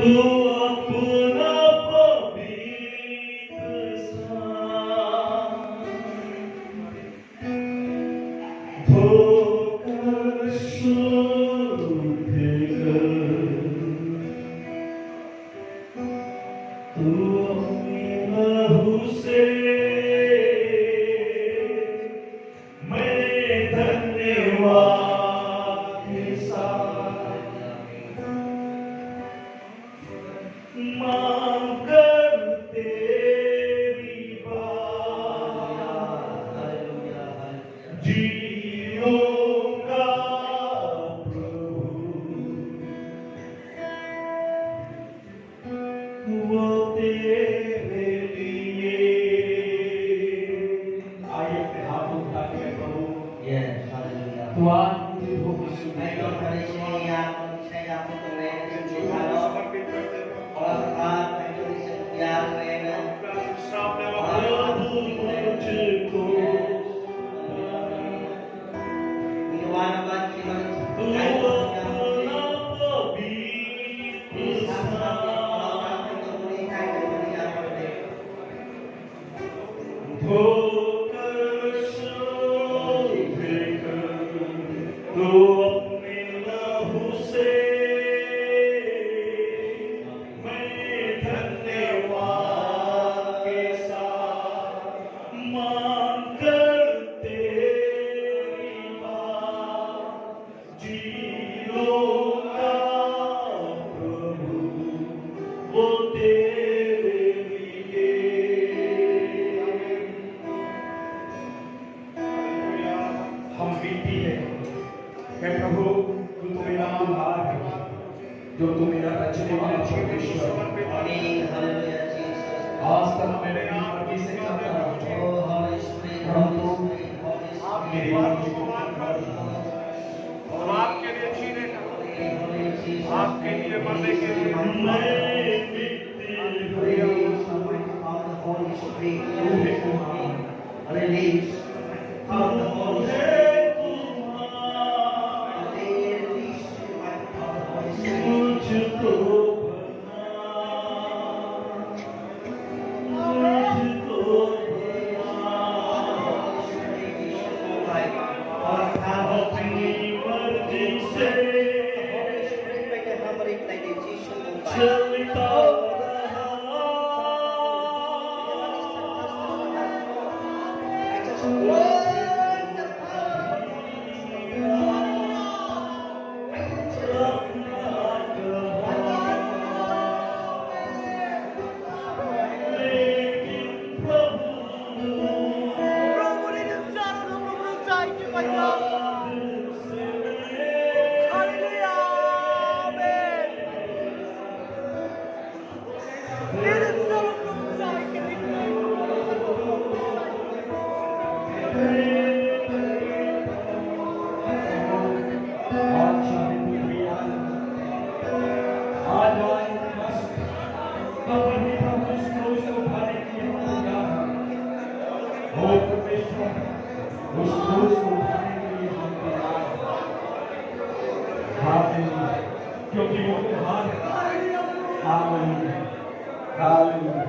तू अपना पवित्र स्थान धोकर शुद्ध कर। तू अपनी लहू से मैं धन्यवाद के साथ मांग कर तेरी बात जीऊंगा प्रभु वो तेरे लिए। आइए अपने हाथों उठा के प्रभु तू आज मुझे धोखा प्रभु तू तो मेरा आधार है, जो तू मेरा रचने वाला परमेश्वर है। आज तक मैंने आपकी से करता रहा, परंतु मेरी बातों को और आपके लिए जीने का, आपके लिए मरने के लिए क्योंकि वो महान है। Hallelujah, hallelujah.